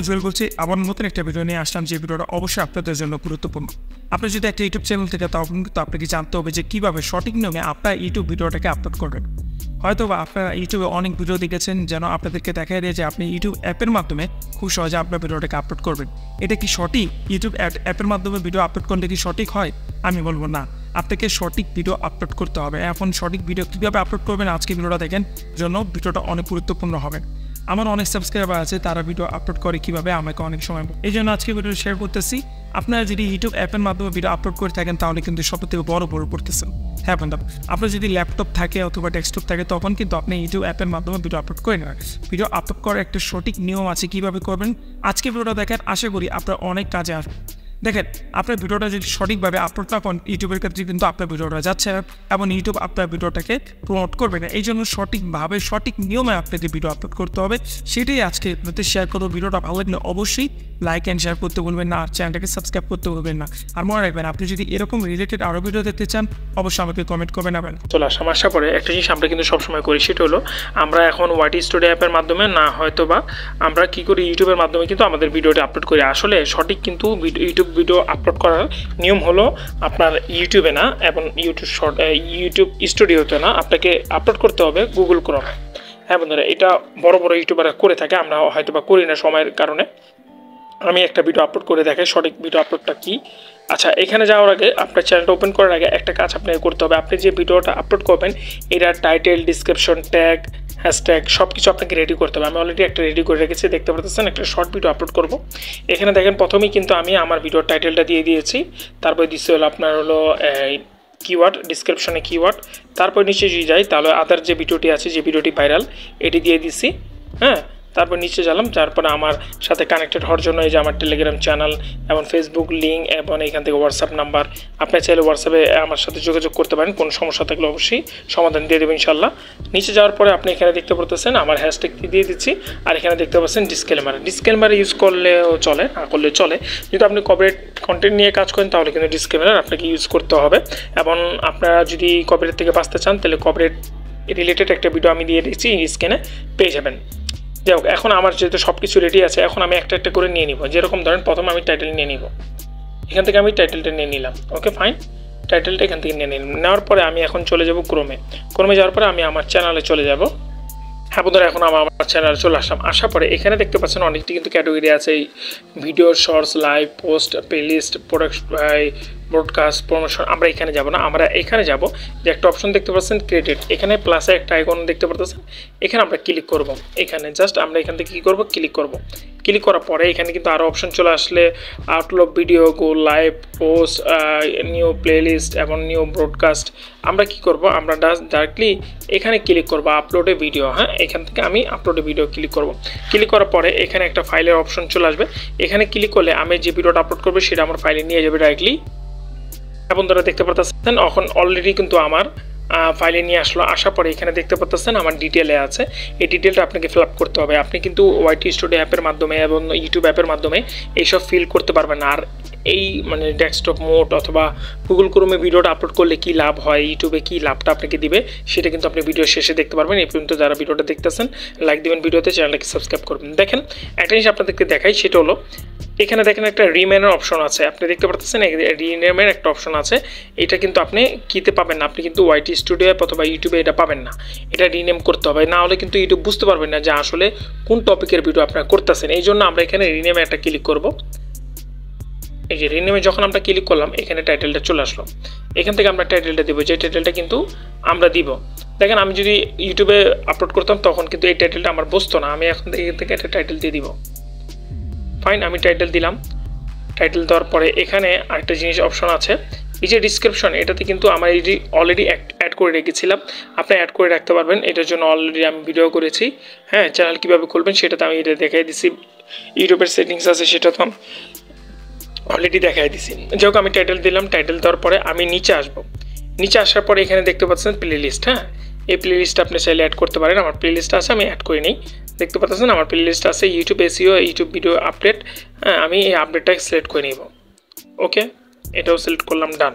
জুয়েল বলছি, আমার নতুন একটা ভিডিও নিয়ে আসলাম যে ভিডিওটা অবশ্যই আপনাদের জন্য গুরুত্বপূর্ণ। আপনি যদি একটা ইউটিউব চ্যানেল থেকে তখন কিন্তু আপনাকে জানতে হবে যে কীভাবে সঠিক নিয়মে আপনার ইউটিউব ভিডিওটাকে আপলোড করবেন। হয়তো বা আপনারা ইউটিউবে অনেক ভিডিও দেখেছেন, যেন আপনাদেরকে দেখাই দেয় যে আপনি ইউটিউব অ্যাপের মাধ্যমে খুব সহজে আপনার ভিডিওটাকে আপলোড করবেন। এটা কি সঠিক? ইউটিউব অ্যাপের মাধ্যমে ভিডিও আপলোড করলে কি সঠিক হয়? আমি বলবো না, আপনাকে সঠিক ভিডিও আপলোড করতে হবে। এখন সঠিক ভিডিও কীভাবে আপলোড করবেন আজকে ভিডিওটা দেখেন, জন্য ভিডিওটা অনেক গুরুত্বপূর্ণ হবে। আমার অনেক সাবস্ক্রাইবার আছে, তারা ভিডিও আপলোড করে কীভাবে আমাকে অনেক সময়, এই জন্য আজকে ভিডিও শেয়ার করতেছি। আপনারা যদি ইউটিউব অ্যাপের মাধ্যমে ভিডিও আপলোড করে থাকেন তাহলে কিন্তু সব থেকে বড় করতেছেন। হ্যাঁ বন্ধু, আপনার যদি ল্যাপটপ থাকে অথবা ডেস্কটপ থাকে তখন কিন্তু আপনি ইউটিউব অ্যাপের মাধ্যমে ভিডিও আপলোড করে নেন। ভিডিও আপলোড করার একটা সঠিক নিয়ম আছে, কীভাবে করবেন আজকে ভিডিওটা দেখেন, আশা করি আপনার অনেক কাজে আসবে। দেখেন, আপনার ভিডিওটা যদি সঠিকভাবে আপলোড না করেন ইউটিউবের ক্ষেত্রে কিন্তু আপনার ভিডিওটা যাচ্ছে না এবং ইউটিউব আপনার ভিডিওটাকে প্রমোট করবে না। এই জন্য সঠিকভাবে সঠিক নিয়মে আপনাকে ভিডিও আপলোড করতে হবে, সেটাই আজকে আপনাদের শেয়ার করবো। ভিডিওটা ভালো লাগলে অবশ্যই লাইক অ্যান্ড শেয়ার করতে বলবেন না, আর চ্যানেলটাকে সাবস্ক্রাইব করতে বলবেন না। আর মনে রাখবেন, আপনি যদি এরকম রিলেটেড আরও ভিডিও দেখতে চান অবশ্যই আমাকে কমেন্ট করবেন। চলে আসলাম। আশা করে একটা জিনিস আমরা কিন্তু সবসময় করি, সেটা হলো আমরা এখন ওয়াইটি স্টুডিও অ্যাপের মাধ্যমে না, হয়তো বা আমরা কী করি ইউটিউবের মাধ্যমে কিন্তু আমাদের ভিডিওটি আপলোড করি। আসলে সঠিক কিন্তু ইউটিউব ভিডিও আপলোড করার নিয়ম হলো আপনার ইউটিউবে না এবং ইউটিউব স্টুডিওতে না, আপনাকে আপলোড করতে হবে গুগল ক্রোমে। হ্যাঁ বন্ধুরা, এটা বড় বড় ইউটিউবাররা করে থাকে, আমরা হয়তো বা করি না সময়ের কারণে। আমি একটা ভিডিও আপলোড করে দেখাই সঠিক ভিডিও আপলোডটা কী। আচ্ছা, এখানে যাওয়ার আগে আপনার চ্যানেলটা ওপেন করার আগে একটা কাজ আপনাকে করতে হবে। আপনি যে ভিডিওটা আপলোড করবেন এটার টাইটেল, ডিসক্রিপশন, ট্যাগ, হ্যাশট্যাগ সব কিছু আপনাকে রেডি করতে হবে। আমি অলরেডি একটা রেডি করে রেখেছি, দেখতে পাচ্ছেন একটা শর্ট ভিডিও আপলোড করব। এখানে দেখেন প্রথমেই কিন্তু আমি আমার ভিডিওর টাইটেলটা দিয়ে দিয়েছি, তারপরে দিচ্ছি হলো আপনার হলো কিওয়ার্ড, ডিসক্রিপশনে কিওয়ার্ড, তারপর নিচে যদি যাই তাহলে আদার যে ভিডিওটি আছে, যে ভিডিওটি ভাইরাল, এটি দিয়ে দিছি। হ্যাঁ, তারপর নিচে গেলাম, তারপরে আমার সাথে কানেক্টেড হওয়ার জন্য এই যে আমার টেলিগ্রাম চ্যানেল এবং ফেসবুক লিঙ্ক এবং এখান থেকে হোয়াটসঅ্যাপ নাম্বার। আপনার চাইলে হোয়াটসঅ্যাপে আমার সাথে যোগাযোগ করতে পারেন, কোনো সমস্যা থাকলে অবশ্যই সমাধান দিয়ে দেবেন ইনশাল্লাহ। নিচে যাওয়ার পরে আপনি এখানে দেখতে পাচ্ছেন আমার হ্যাশট্যাগ দিয়ে দিচ্ছি, আর এখানে দেখতে পাচ্ছেন ডিসক্লেমার ইউজ করলেও চলে, না করলে চলে। যদি আপনি কপিরাইট কন্টেন্ট নিয়ে কাজ করেন তাহলে কিন্তু ডিসক্লেমার আপনাকে ইউজ করতে হবে। এবং আপনারা যদি কপিরাইট থেকে বাঁচতে চান তাহলে কপিরাইট রিলেটেড একটা ভিডিও আমি দিয়ে দিচ্ছি, স্ক্রিনে পেয়ে যাবেন। যাই হোক, এখন আমার যেহেতু সব কিছু রেডি আছে, এখন আমি একটা একটা করে নিয়ে নিব। যেরকম ধরেন প্রথমে আমি টাইটেল নিয়ে নিব, এখান থেকে আমি টাইটেলটা নিয়ে নিলাম। ওকে ফাইন, টাইটেলটা এখান থেকে নিয়ে নিলাম। নেওয়ার পরে আমি এখন চলে যাব ক্রমে যাওয়ার পরে আমি আমার চ্যানেলে চলে যাব। হ্যাঁ বন্ধুরা, এখন আমার চ্যানেলে চলে আসলাম। আসার পরে এখানে দেখতে পাচ্ছেন অনেকটি কিন্তু ক্যাটাগরি আছে, এই video, shorts, live, post, playlist, broadcast, promotion. আমরা এখানে যাব না, আমরা এখানে যাব যে একটা অপশন দেখতে পাচ্ছেন ক্রেডিট, এখানে প্লাসে একটা আইকন দেখতে পাচ্ছেন, এখানে আমরা ক্লিক করব। এখানে জাস্ট আমরা এখান থেকে কী করব, ক্লিক করব। ক্লিক করার পরে এখানে কিন্তু আরও অপশন চলে আসলে আপলোড ভিডিও, গো লাইভ, পোস্ট, নিউ প্লেলিস্ট এবং নিউ ব্রডকাস্ট। আমরা কি করব, আমরা ডাইরেক্টলি এখানে ক্লিক করব আপলোডে ভিডিও। হ্যাঁ, এখান থেকে আমি আপলোডে ভিডিও ক্লিক করব। ক্লিক করার পরে এখানে একটা ফাইলের অপশন চলে আসবে, এখানে ক্লিক করলে আমি যে ভিডিওটা আপলোড করবো সেটা আমার ফাইলে নিয়ে যাবে ডাইরেক্টলি। এবং ধরে দেখতে পাচ্ছেন এখন অলরেডি কিন্তু আমার ফাইলে নিয়ে আসলো। আসার পরে এখানে দেখতে পাচ্ছেন আমার ডিটেলে আছে, এই ডিটেলটা আপনাকে ফিল আপ করতে হবে। আপনি কিন্তু ওয়াইটি স্টুডিও অ্যাপের মাধ্যমে এবং ইউটিউব অ্যাপের মাধ্যমে এইসব ফিল করতে পারবেন। আর এই মানে ডেস্কটপ মোড অথবা গুগল ক্রোমে ভিডিওটা আপলোড করলে কী লাভ হয়, ইউটিউবে কী লাভটা আপনাকে দিবে, সেটা কিন্তু আপনি ভিডিও শেষে দেখতে পারবেন। এই পর্যন্ত যারা ভিডিওটা দেখতেছেন লাইক দেবেন, ভিডিওতে চ্যানেলটাকে সাবস্ক্রাইব করবেন। দেখেন, একটা জিনিস আপনাদেরকে দেখাই, সেটা হলো এখানে দেখেন একটা রিনেমের অপশন আছে, আপনি দেখতে পাচ্ছেন রিনেমের একটা অপশন আছে। এটা কিন্তু আপনি কিতে পাবেন না, আপনি কিন্তু ওয়াইটি স্টুডিও অথবা ইউটিউবে এটা পাবেন না, এটা রিনেম করতে হবে, না হলে কিন্তু ইউটিউব বুঝতে পারবেন না যে আসলে কোন টপিকের ভিডিও আপনারা করতেছেন। এই জন্য আমরা এখানে রিনেমে একটা ক্লিক করব। এই যে রিনেমে যখন আমরা ক্লিক করলাম এখানে টাইটেলটা চলে আসলো, এখান থেকে আমরা টাইটেলটা দিব, যে টাইটেলটা কিন্তু আমরা দিব। দেখেন, আমি যদি ইউটিউবে আপলোড করতাম তখন কিন্তু এই টাইটেলটা আমার বসতো না, আমি এখন এখান থেকে একটা টাইটেল দিয়ে দিব। ফাইন, আমি টাইটেল দিলাম। টাইটেল দেওয়ার পরে এখানে আরেকটা জিনিস অপশন আছে, এই যে ডিসক্রিপশন, এটাতে কিন্তু আমার এই অলরেডি অ্যাড করে রেখেছিলাম, আপনি অ্যাড করে রাখতে পারবেন। এটার জন্য অলরেডি আমি ভিডিও করেছি। হ্যাঁ, চ্যানেল কীভাবে খুলবেন সেটা তো আমি এটা দেখাই দিছি, ইউটিউবের সেটিংস আছে সেটা তো অলরেডি দেখাই দিছি। যাই হোক, আমি টাইটেল দিলাম। টাইটেল দেওয়ার পরে আমি নিচে আসবো। নিচে আসার পরে এখানে দেখতে পাচ্ছেন প্লেলিস্ট। হ্যাঁ, এই প্লেলিস্টটা আপনি চাইলে অ্যাড করতে পারেন, আমার প্লেলিস্ট আছে, আমি অ্যাড করে নিই। দেখতে পাচ্ছেন আমার প্লেলিস্ট আছে YouTube SEO, YouTube video update. হ্যাঁ, আমি এই আপডেটটাকে সিলেক্ট করে নিব। ওকে, এটাও সিলেক্ট করলাম, ডান।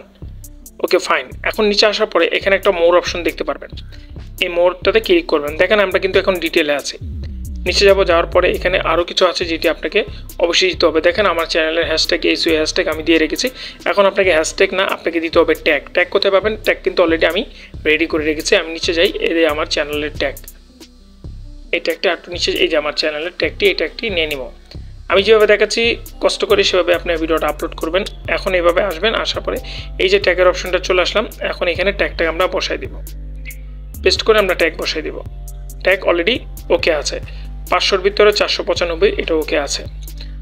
ওকে ফাইন, এখন নিচে আসার পরে এখানে একটা মোর অপশন দেখতে পারবেন, এই মোরটাতে ক্লিক করবেন। দেখেন, আমরা কিন্তু এখন ডিটেলে আছি। নিচে যাব, যাওয়ার পরে এখানে আরও কিছু আছে যেটি আপনাকে অবশ্যই দিতে হবে। দেখেন আমার চ্যানেলের হ্যাশট্যাগ এসইও হ্যাশট্যাগ আমি দিয়ে রেখেছি। এখন আপনাকে হ্যাশট্যাগ না, আপনাকে দিতে হবে ট্যাগ। ট্যাগ কোথায় পাবেন? ট্যাগ কিন্তু অলরেডি আমি রেডি করে রেখেছি। আমি নিচে যাই, এই যে আমার চ্যানেলের ট্যাগ, এই ট্যাগটা একটু নিচে, এই যে আমার চ্যানেলের ট্যাগটি, এই ট্যাগটি নিয়ে নিব। আমি যেভাবে দেখাচ্ছি কষ্ট করে সেভাবে আপনি ভিডিওটা আপলোড করবেন। এখন এইভাবে আসবেন, আসার পরে এই যে ট্যাগের অপশনটা চলে আসলাম। এখন এখানে ট্যাগটা আমরা বসাই দিব, পেস্ট করে আমরা ট্যাগ বসাই দিব। ট্যাগ অলরেডি ওকে আছে, 500-র ভিতরে 495 এটা ওকে আছে।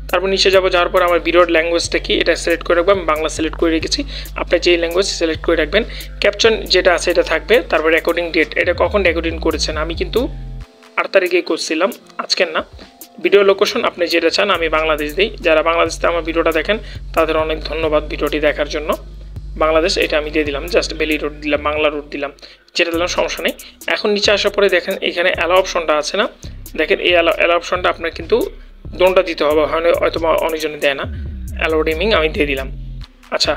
তারপর নিচে যাব, যাওয়ার পর আমার ভিডিওর ল্যাঙ্গুয়েজটা কি এটা সিলেক্ট করে রাখবো। আমি বাংলা সিলেক্ট করে রেখেছি, আপনি যেই ল্যাঙ্গুয়েজ সিলেক্ট করে রাখবেন। ক্যাপশন যেটা আছে এটা থাকবে। তারপর রেকর্ডিং ডেট, এটা কখন রেকর্ডিং করেছেন, আমি কিন্তু 8 তারিখে করছিলাম, আজকের না। ভিডিও লোকেশন আপনি যেটা চান, আমি বাংলাদেশ দিই। যারা বাংলাদেশে আমার ভিডিওটা দেখেন তাদের অনেক ধন্যবাদ ভিডিওটি দেখার জন্য। বাংলাদেশ এটা আমি দিয়ে দিলাম, জাস্ট বেলি রোড দিলাম, বাংলা রোড দিলাম, যেটা দিলাম সমস্যা নেই। এখন নিচে আসার পরে দেখেন এখানে অ্যালো অপশনটা আছে না, দেখেন এই অ্যালো অপশনটা আপনার কিন্তু দোনটা দিতে হবে, হয়তো অনেকজনে দেয় না। অ্যালো রিমিং আমি দিয়ে দিলাম। আচ্ছা,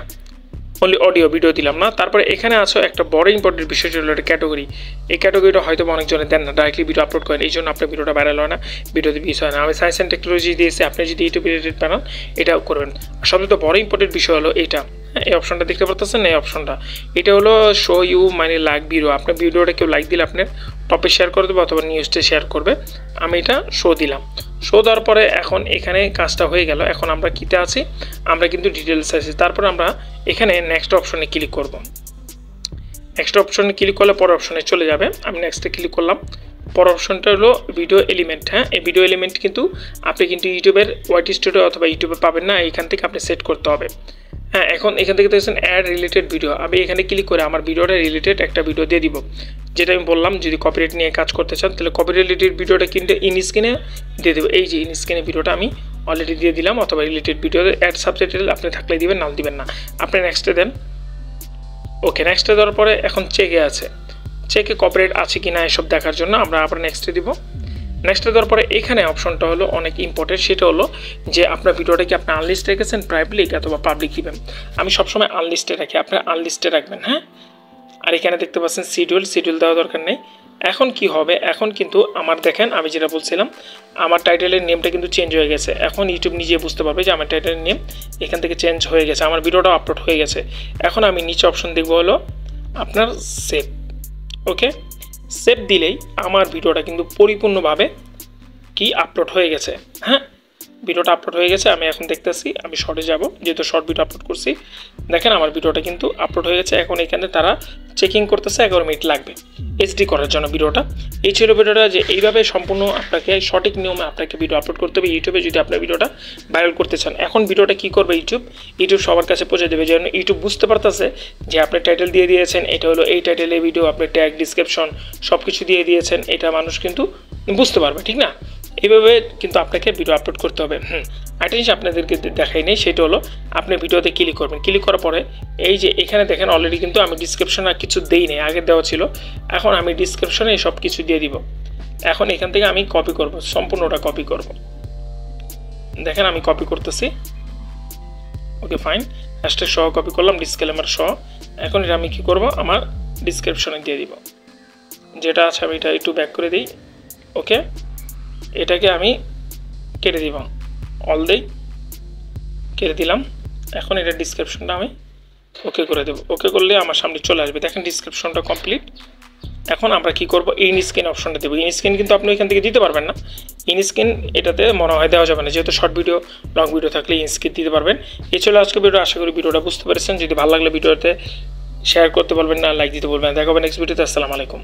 অনলি অডিও, ভিডিও দিলাম না। তারপরে এখানে আছে একটা বড় ইম্পর্টেন্ট বিষয় ছিল, একটা ক্যাটাগরি। এই ক্যাটাগরিটা হয়তো অনেকজনে দেন না, ডাইরেক্টলি ভিডিও আপলোড করেন, এই জন্য আপনার ভিডিওটা ভাইরাল হয় না, ভিডিওতে ভিউজ হয় না। আমি সায়েন্স অ্যান্ড টেকনোলজি দিয়েছি, আপনি যদি ইউটিউব রিলেটেড বানান এটাও করবেন। আর সবচেয়ে বড় ইম্পর্টেন্ট বিষয় হলো এইটা, এই অপশনটা দেখতে পাচ্ছেন, এই অপশনটা, এটা হলো শো ইউ মানে লাইক ভিডিও। আপনার ভিডিওটা কেউ লাইক দিলে আপনার টপে শেয়ার করে দেবে অথবা নিউজটা শেয়ার করবে। আমি এটা শো দিলাম। শো দেওয়ার পরে এখন এখানে কাজটা হয়ে গেল। এখন আমরা কিতে আছি, আমরা কিন্তু ডিটেলস আছি। তারপর আমরা এখানে নেক্সট অপশনে ক্লিক করব। নেক্সট অপশনে ক্লিক করলে পরের অপশনে চলে যাবে। আমি নেক্সটে ক্লিক করলাম। পরের অপশনটা হলো ভিডিও এলিমেন্ট। হ্যাঁ, এই ভিডিও এলিমেন্ট কিন্তু আপনি কিন্তু ইউটিউবের ওয়াইটি স্টুডিও অথবা ইউটিউবে পাবেন না, এখান থেকে আপনি সেট করতে হবে। হ্যাঁ, এখন এখান থেকে দেখছেন অ্যাড রিলেটেড ভিডিও। আমি এখানে ক্লিক করে আমার ভিডিওটা রিলেটেড একটা ভিডিও দিয়ে দিব, যেটা আমি বললাম যদি কপিরাইট নিয়ে কাজ করতে চান তাহলে কপিরাইট রিলেটেড ভিডিওটা কিনতে ইন স্ক্রিনে দিয়ে দেবো। এই যে ইন স্ক্রিনে ভিডিওটা আমি অলরেডি দিয়ে দিলাম, অথবা রিলেটেড ভিডিও অ্যাড সাবটাইটেল আপনি থাকলে দিবেন, নাও দিবেন না। আপনি নেক্সটে দেন। ওকে, নেক্সটে দেওয়ার পরে এখন চেকে আছে, চেকে কপিরাইট আছে কি না এসব দেখার জন্য আমরা আবার নেক্সটে দিব। নেক্সটে দেওয়ার পরে এখানে অপশনটা হলো অনেক ইম্পর্টেন্ট, সেটা হলো যে আপনার ভিডিওটা কি আপনি আনলিস্টে রেখেছেন, প্রাইভেট অথবা পাবলিক দিবেন। আমি সবসময় আনলিস্টে রাখি, আপনি আনলিস্টে রাখবেন। হ্যাঁ, আর এখানে দেখতে পাচ্ছেন শিডিউল দেওয়া দরকার নেই। এখন কি হবে, এখন কিন্তু আমার দেখেন আমি যেটা বলছিলাম, আমার টাইটেলের নেমটা কিন্তু চেঞ্জ হয়ে গেছে। এখন ইউটিউব নিজে বুঝতে পারবে যে আমার টাইটেলের নেম এখান থেকে চেঞ্জ হয়ে গেছে, আমার ভিডিওটাও আপলোড হয়ে গেছে। এখন আমি নিচে অপশন দেখবো হলো আপনার সেভ। ওকে, সেভ দিলেই আমার ভিডিওটা কিন্তু পরিপূর্ণভাবে কি আপলোড হয়ে গেছে। হ্যাঁ, ভিডিওটা আপলোড হয়ে গেছে। আমি এখন দেখতেছি, আমি শর্টে যাব, যেহেতু শর্ট ভিডিও আপলোড করছি। দেখেন আমার ভিডিওটা কিন্তু আপলোড হয়ে গেছে। এখন এখানে তারা চেকিং করতেছে, 11 মিনিট লাগবে এইচডি করার জন্য ভিডিওটা। এই ছিল ভিডিওটা, যে এইভাবে সম্পূর্ণ আপনাকে সঠিক নিয়মে আপনাকে ভিডিও আপলোড করতে হবে ইউটিউবে যদি আপনার ভিডিওটা ভাইরাল করতে চান। এখন ভিডিওটা কি করবে ইউটিউব সবার কাছে পৌঁছে দেবে, যেন ইউটিউব বুঝতে পারতেছে যে আপনি টাইটেল দিয়ে দিয়েছেন, এটা হলো এই টাইটেলে ভিডিও, আপনি ট্যাগ ডিসক্রিপশন সব কিছু দিয়ে দিয়েছেন, এটা মানুষ কিন্তু বুঝতে পারবে, ঠিক না? এইভাবে কিন্তু আপনাকে ভিডিও আপলোড করতে হবে। একটা জিনিস আপনাদেরকে দেখাই নেই, সেটা হলো আপনি ভিডিওতে ক্লিক করবেন। ক্লিক করার পরে এই যে এখানে দেখেন অলরেডি কিন্তু আমি ডিসক্রিপশনে আর কিছু দেই নেই, আগে দেওয়া ছিল। এখন আমি ডিসক্রিপশনে সব কিছু দিয়ে দিব। এখন এখান থেকে আমি কপি করব, সম্পূর্ণটা কপি করব। দেখেন আমি কপি করতেছি। ওকে, ফাইন, হ্যাশট্যাগ সহ কপি করলাম, ডিসক্লেমার সহ। এখন এটা আমি কি করব, আমার ডিসক্রিপশনে দিয়ে দিব। যেটা আছে আমি এটা একটু ব্যাক করে দিই। ওকে, এটাকে আমি কেটে দিব, অল দেই, কেটে দিলাম। এখন এটা ডিসক্রিপশনটা আমি ওকে করে দেবো। ওকে করলে আমার সামনে চলে আসবে। দেখেন ডিসক্রিপশনটা কমপ্লিট। এখন আমরা কি করব, ইন স্ক্রিন অপশনটা দেবো। ইন স্ক্রিন কিন্তু আপনি এখান থেকে দিতে পারবেন না, ইন স্ক্রিন এটাতে মনে হয় দেওয়া যাবে না, যেহেতু শর্ট ভিডিও লং ভিডিও থাকলে ইন স্ক্রিন দিতে পারবেন। এই ছিল আজকে ভিডিও, আশা করি ভিডিওটা বুঝতে পেরেছেন। যদি ভালো লাগলে ভিডিওতে শেয়ার করতে বলবেন না, লাইক দিতে বলবেন। দেখা হবে নেক্সট ভিডিওতে। আসসালামু আলাইকুম।